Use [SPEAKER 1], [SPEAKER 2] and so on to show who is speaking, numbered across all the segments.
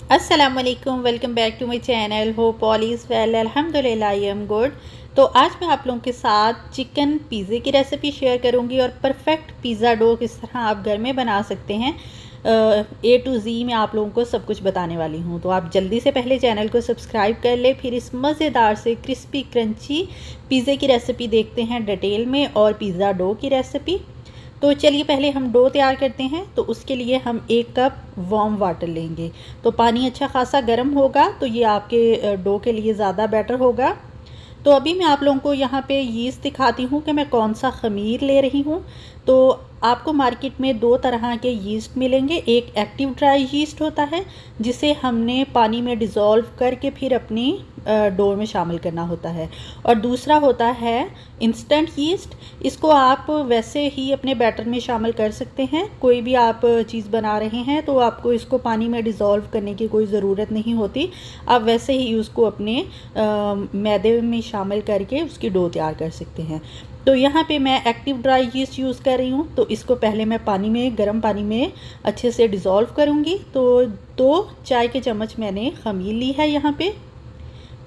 [SPEAKER 1] अस्सलामुअलैकुम, welcome back to my channel. Hope all is well. अल्हम्दुलिल्लाह I am good. तो आज मैं आप लोगों के साथ चिकन पिज़्ज़े की रेसिपी शेयर करूंगी और परफेक्ट पिज़्ज़ा डो किस तरह आप घर में बना सकते हैं। A to Z मैं आप लोगों को सब कुछ बताने वाली हूं। तो आप जल्दी से पहले चैनल को सब्सक्राइब कर ले, फिर इस मज़ेदार से क्रिस्पी क्रंची पिज़्ज़े की रेसिपी देखते हैं डिटेल में और पिज़्ज़ा डो की रेसिपी। तो चलिए पहले हम डो तैयार करते हैं। तो उसके लिए हम 1 कप वार्म वाटर लेंगे। तो पानी अच्छा खासा गर्म होगा तो ये आपके डो के लिए ज़्यादा बेटर होगा। तो अभी मैं आप लोगों को यहाँ पे यीस्ट दिखाती हूँ कि मैं कौन सा ख़मीर ले रही हूँ। तो आपको मार्केट में 2 तरह के यीस्ट मिलेंगे। एक एक्टिव ड्राई यीस्ट होता है जिसे हमने पानी में डिज़ोल्व करके फिर अपनी डो में शामिल करना होता है, और दूसरा होता है इंस्टेंट यीस्ट। इसको आप वैसे ही अपने बैटर में शामिल कर सकते हैं। कोई भी आप चीज़ बना रहे हैं तो आपको इसको पानी में डिज़ोल्व करने की कोई ज़रूरत नहीं होती। आप वैसे ही उसको अपने मैदे में शामिल करके उसकी डो तैयार कर सकते हैं। तो यहाँ पे मैं एक्टिव ड्राई यीस्ट यूज़ कर रही हूँ। तो इसको पहले मैं पानी में, गर्म पानी में अच्छे से डिज़ोल्व करूँगी। तो 2 चाय के चम्मच मैंने ख़मीर ली है यहाँ पे।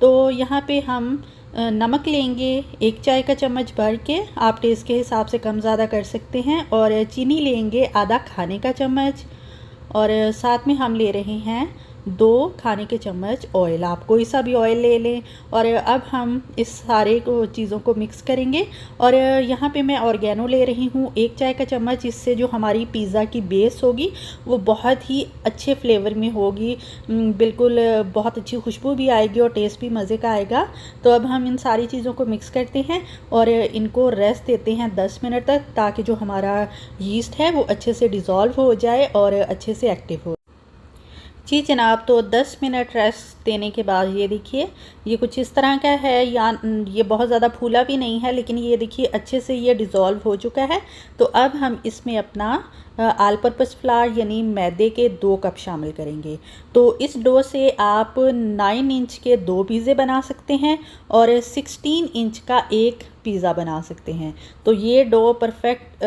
[SPEAKER 1] तो यहाँ पे हम नमक लेंगे 1 चाय का चम्मच भर के, आप टेस्ट के हिसाब से कम ज़्यादा कर सकते हैं। और चीनी लेंगे आधा खाने का चम्मच, और साथ में हम ले रहे हैं 2 खाने के चम्मच ऑयल। आप कोई सा भी ऑयल ले लें। और अब हम इस सारे चीज़ों को मिक्स करेंगे। और यहाँ पे मैं ऑर्गेनो ले रही हूँ 1 चाय का चम्मच। इससे जो हमारी पिज़्ज़ा की बेस होगी वो बहुत ही अच्छे फ्लेवर में होगी, बिल्कुल बहुत अच्छी खुशबू भी आएगी और टेस्ट भी मज़े का आएगा। तो अब हम इन सारी चीज़ों को मिक्स करते हैं और इनको रेस्ट देते हैं 10 मिनट तक, ताकि जो हमारा यीस्ट है वो अच्छे से डिज़ोल्व हो जाए और अच्छे से एक्टिव हो। जी जनाब, तो 10 मिनट रेस्ट देने के बाद ये देखिए ये कुछ इस तरह का है। या ये बहुत ज़्यादा फूला भी नहीं है, लेकिन ये देखिए अच्छे से ये डिज़ोल्व हो चुका है। तो अब हम इसमें अपना ऑल पर्पस फ्लावर यानी मैदे के 2 कप शामिल करेंगे। तो इस डो से आप 9 इंच के 2 पिज़्ज़े बना सकते हैं और 16 इंच का 1 पिज़्ज़ा बना सकते हैं। तो ये डो परफेक्ट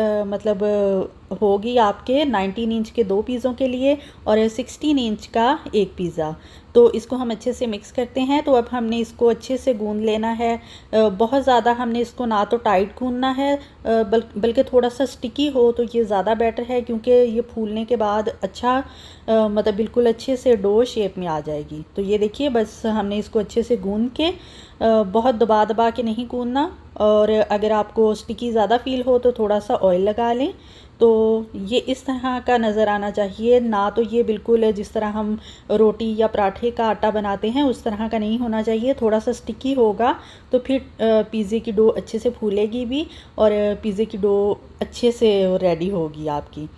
[SPEAKER 1] होगी आपके 19 इंच के 2 पिज़्ज़ों के लिए और 16 इंच का 1 पिज़्ज़ा। तो इसको हम अच्छे से मिक्स करते हैं। तो अब हमने इसको अच्छे से गूंद लेना है। बहुत ज़्यादा हमने इसको ना तो टाइट गूंदना है, बल्कि थोड़ा सा स्टिकी हो तो ये ज़्यादा बेटर है, क्योंकि ये फूलने के बाद अच्छा बिल्कुल अच्छे से डो शेप में आ जाएगी। तो ये देखिए बस हमने इसको अच्छे से गूंद के, बहुत दबा दबा के नहीं गूंदना। और अगर आपको स्टिकी ज़्यादा फील हो तो थोड़ा सा ऑयल लगा लें। तो ये इस तरह का नज़र आना चाहिए, ना तो ये बिल्कुल जिस तरह हम रोटी या पराठे का आटा बनाते हैं उस तरह का नहीं होना चाहिए। थोड़ा सा स्टिकी होगा तो फिर पिज़्ज़े की डो अच्छे से फूलेगी भी और पिज़्ज़े की डो अच्छे से रेडी होगी आपकी।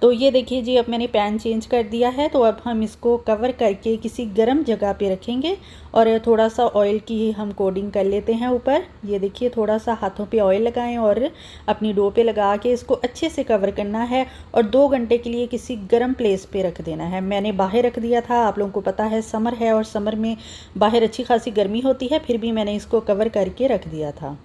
[SPEAKER 1] तो ये देखिए जी, अब मैंने पैन चेंज कर दिया है। तो अब हम इसको कवर करके किसी गर्म जगह पे रखेंगे और थोड़ा सा ऑयल की हम कोटिंग कर लेते हैं ऊपर। ये देखिए थोड़ा सा हाथों पे ऑयल लगाएं और अपनी डो पे लगा के इसको अच्छे से कवर करना है और 2 घंटे के लिए किसी गर्म प्लेस पे रख देना है। मैंने बाहर रख दिया था। आप लोगों को पता है समर है और समर में बाहर अच्छी खासी गर्मी होती है, फिर भी मैंने इसको कवर करके रख दिया था।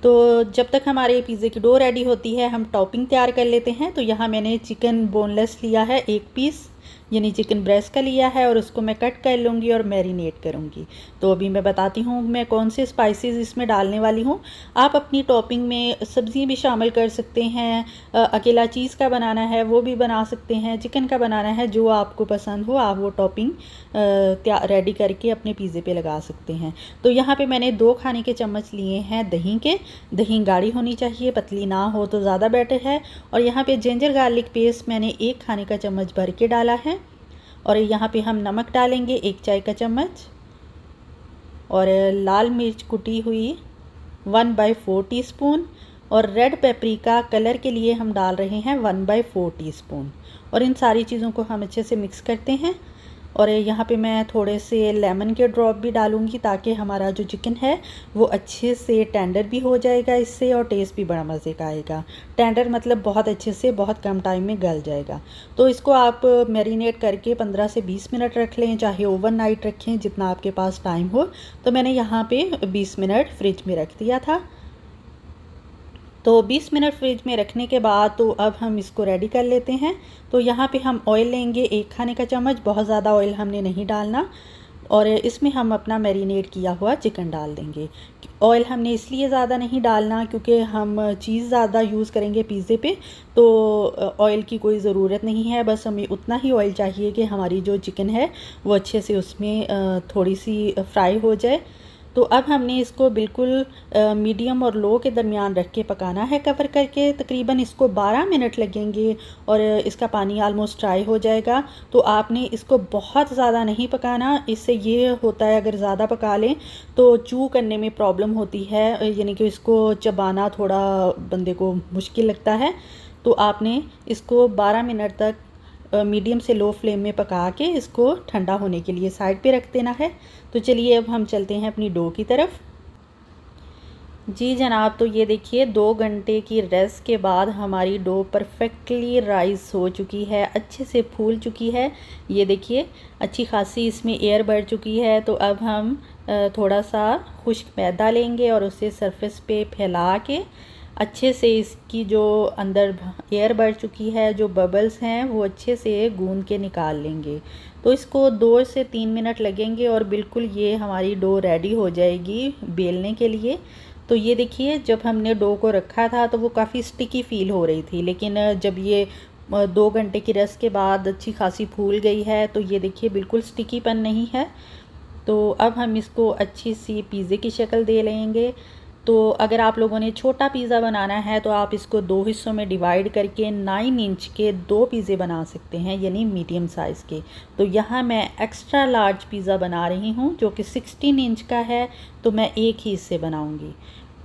[SPEAKER 1] तो जब तक हमारे पिज़्ज़े की डो रेडी होती है हम टॉपिंग तैयार कर लेते हैं। तो यहाँ मैंने चिकन बोनलेस लिया है 1 पीस, यानी चिकन ब्रेस्ट का लिया है, और उसको मैं कट कर लूँगी और मैरिनेट करूँगी। तो अभी मैं बताती हूँ मैं कौन से स्पाइसेस इसमें डालने वाली हूँ। आप अपनी टॉपिंग में सब्ज़ी भी शामिल कर सकते हैं। अकेला चीज़ का बनाना है वो भी बना सकते हैं, चिकन का बनाना है, जो आपको पसंद हो आप वो टॉपिंग रेडी करके अपने पिज़्ज़े पे लगा सकते हैं। तो यहाँ पे मैंने 2 खाने के चम्मच लिए हैं दही के। दही गाढ़ी होनी चाहिए, पतली ना हो तो ज़्यादा बेटर है। और यहाँ पे जिंजर गार्लिक पेस्ट मैंने 1 खाने का चम्मच भर के डाला है। और यहाँ पे हम नमक डालेंगे 1 चाय का चम्मच, और लाल मिर्च कुटी हुई 1/4 टीस्पून, और रेड पेपरिका कलर के लिए हम डाल रहे हैं 1/4 टीस्पून। और इन सारी चीज़ों को हम अच्छे से मिक्स करते हैं। और यहाँ पे मैं थोड़े से लेमन के ड्रॉप भी डालूँगी, ताकि हमारा जो चिकन है वो अच्छे से टेंडर भी हो जाएगा इससे, और टेस्ट भी बड़ा मज़े का आएगा। टेंडर मतलब बहुत अच्छे से बहुत कम टाइम में गल जाएगा। तो इसको आप मैरिनेट करके 15 से 20 मिनट रख लें, चाहे ओवरनाइट रखें, जितना आपके पास टाइम हो। तो मैंने यहाँ पे 20 मिनट फ्रिज में रख दिया था। तो 20 मिनट फ्रिज में रखने के बाद तो अब हम इसको रेडी कर लेते हैं। तो यहाँ पे हम ऑयल लेंगे 1 खाने का चम्मच, बहुत ज़्यादा ऑयल हमने नहीं डालना, और इसमें हम अपना मैरिनेट किया हुआ चिकन डाल देंगे। ऑयल हमने इसलिए ज़्यादा नहीं डालना क्योंकि हम चीज़ ज़्यादा यूज़ करेंगे पिज़्ज़े पे, तो ऑयल की कोई ज़रूरत नहीं है। बस हमें उतना ही ऑयल चाहिए कि हमारी जो चिकन है वो अच्छे से उसमें थोड़ी सी फ्राई हो जाए। तो अब हमने इसको बिल्कुल मीडियम और लो के दरमियान रख के पकाना है कवर करके। तकरीबन इसको 12 मिनट लगेंगे और इसका पानी आलमोस्ट ड्राई हो जाएगा। तो आपने इसको बहुत ज़्यादा नहीं पकाना, इससे ये होता है अगर ज़्यादा पका लें तो चू करने में प्रॉब्लम होती है, यानी कि इसको चबाना थोड़ा बंदे को मुश्किल लगता है। तो आपने इसको 12 मिनट तक मीडियम से लो फ्लेम में पका के इसको ठंडा होने के लिए साइड पे रख देना है। तो चलिए अब हम चलते हैं अपनी डो की तरफ। जी जनाब, तो ये देखिए 2 घंटे की रेस्ट के बाद हमारी डो परफेक्टली राइस हो चुकी है, अच्छे से फूल चुकी है। ये देखिए अच्छी खासी इसमें एयर बढ़ चुकी है। तो अब हम थोड़ा सा खुश्क मैदा लेंगे और उसे सरफेस पे फैला के अच्छे से इसकी जो अंदर एयर बढ़ चुकी है, जो बबल्स हैं, वो अच्छे से गूंद के निकाल लेंगे। तो इसको 2 से 3 मिनट लगेंगे और बिल्कुल ये हमारी डो रेडी हो जाएगी बेलने के लिए। तो ये देखिए जब हमने डो को रखा था तो वो काफ़ी स्टिकी फील हो रही थी, लेकिन जब ये 2 घंटे की रेस्ट के बाद अच्छी खासी फूल गई है तो ये देखिए बिल्कुल स्टिकीपन नहीं है। तो अब हम इसको अच्छी सी पिज़्ज़े की शक्ल दे लेंगे। तो अगर आप लोगों ने छोटा पिज़्ज़ा बनाना है तो आप इसको 2 हिस्सों में डिवाइड करके 9 इंच के 2 पिज़्ज़े बना सकते हैं, यानी मीडियम साइज़ के। तो यहाँ मैं एक्स्ट्रा लार्ज पिज़्ज़ा बना रही हूँ जो कि 16 इंच का है, तो मैं एक ही इससे बनाऊँगी।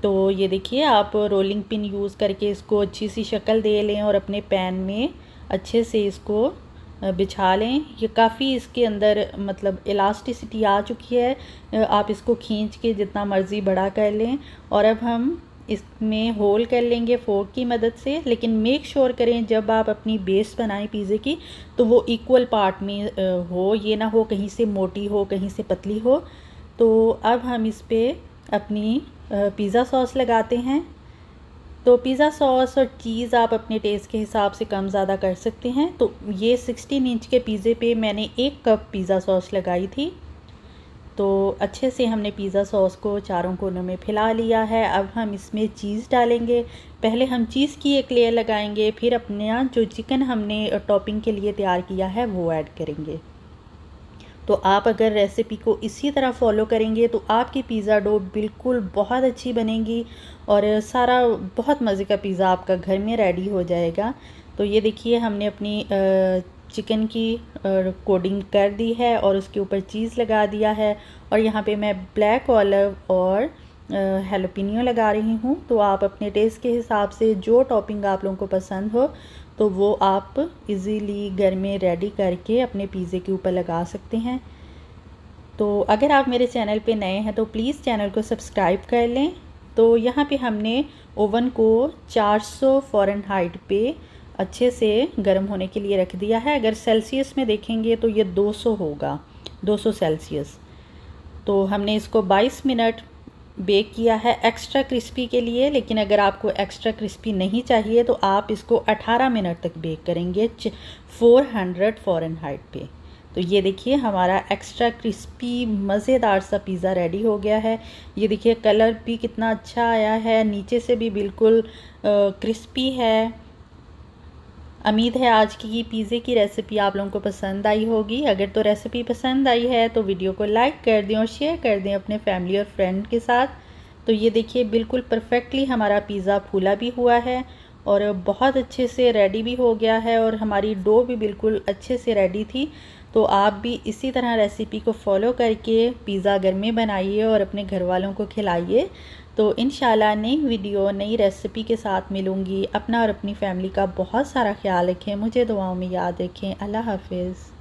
[SPEAKER 1] तो ये देखिए आप रोलिंग पिन यूज़ करके इसको अच्छी सी शक्ल दे लें और अपने पैन में अच्छे से इसको बिछा लें। ये काफ़ी इसके अंदर मतलब इलास्टिसिटी आ चुकी है, आप इसको खींच के जितना मर्ज़ी बड़ा कर लें। और अब हम इसमें होल कर लेंगे फोर्क की मदद से, लेकिन मेक श्योर करें जब आप अपनी बेस बनाएं पिज़्ज़े की तो वो इक्वल पार्ट में हो, ये ना हो कहीं से मोटी हो कहीं से पतली हो। तो अब हम इस पर अपनी पिज़्ज़ा सॉस लगाते हैं। तो पिज़्ज़ा सॉस और चीज़ आप अपने टेस्ट के हिसाब से कम ज़्यादा कर सकते हैं। तो ये 16 इंच के पिज़्ज़े पे मैंने 1 कप पिज़्ज़ा सॉस लगाई थी। तो अच्छे से हमने पिज़्ज़ा सॉस को चारों कोनों में फैला लिया है। अब हम इसमें चीज़ डालेंगे। पहले हम चीज़ की एक लेयर लगाएंगे, फिर अपना जो चिकन हमने टॉपिंग के लिए तैयार किया है वो ऐड करेंगे। तो आप अगर रेसिपी को इसी तरह फॉलो करेंगे तो आपकी पिज़्ज़ा डो बिल्कुल बहुत अच्छी बनेगी और सारा बहुत मज़े का पिज़्ज़ा आपका घर में रेडी हो जाएगा। तो ये देखिए हमने अपनी चिकन की कोडिंग कर दी है और उसके ऊपर चीज़ लगा दिया है, और यहाँ पे मैं ब्लैक ऑलिव और हैलोपिनियो लगा रही हूँ। तो आप अपने टेस्ट के हिसाब से जो टॉपिंग आप लोगों को पसंद हो तो वो आप इजीली घर में रेडी करके अपने पिज़्ज़े के ऊपर लगा सकते हैं। तो अगर आप मेरे चैनल पे नए हैं तो प्लीज़ चैनल को सब्सक्राइब कर लें। तो यहाँ पे हमने ओवन को 400 फ़ारेनहाइट पे अच्छे से गर्म होने के लिए रख दिया है। अगर सेल्सियस में देखेंगे तो ये 200 होगा, 200 सेल्सियस। तो हमने इसको 22 मिनट बेक किया है एक्स्ट्रा क्रिस्पी के लिए, लेकिन अगर आपको एक्स्ट्रा क्रिस्पी नहीं चाहिए तो आप इसको 18 मिनट तक बेक करेंगे 400 फ़ारेनहाइट पे। तो ये देखिए हमारा एक्स्ट्रा क्रिस्पी मज़ेदार सा पिज़्ज़ा रेडी हो गया है। ये देखिए कलर भी कितना अच्छा आया है, नीचे से भी बिल्कुल क्रिस्पी है। उम्मीद है आज की पिज़्ज़े की रेसिपी आप लोगों को पसंद आई होगी। अगर तो रेसिपी पसंद आई है तो वीडियो को लाइक कर दें और शेयर कर दें अपने फैमिली और फ्रेंड के साथ। तो ये देखिए बिल्कुल परफेक्टली हमारा पिज़्ज़ा फूला भी हुआ है और बहुत अच्छे से रेडी भी हो गया है, और हमारी डो भी बिल्कुल अच्छे से रेडी थी। तो आप भी इसी तरह रेसिपी को फॉलो करके पिज़्ज़ा घर में बनाइए और अपने घर वालों को खिलाइए। तो इंशाल्लाह नई वीडियो नई रेसिपी के साथ मिलूँगी। अपना और अपनी फैमिली का बहुत सारा ख्याल रखें, मुझे दुआओं में याद रखें। अल्लाह हाफ़िज़।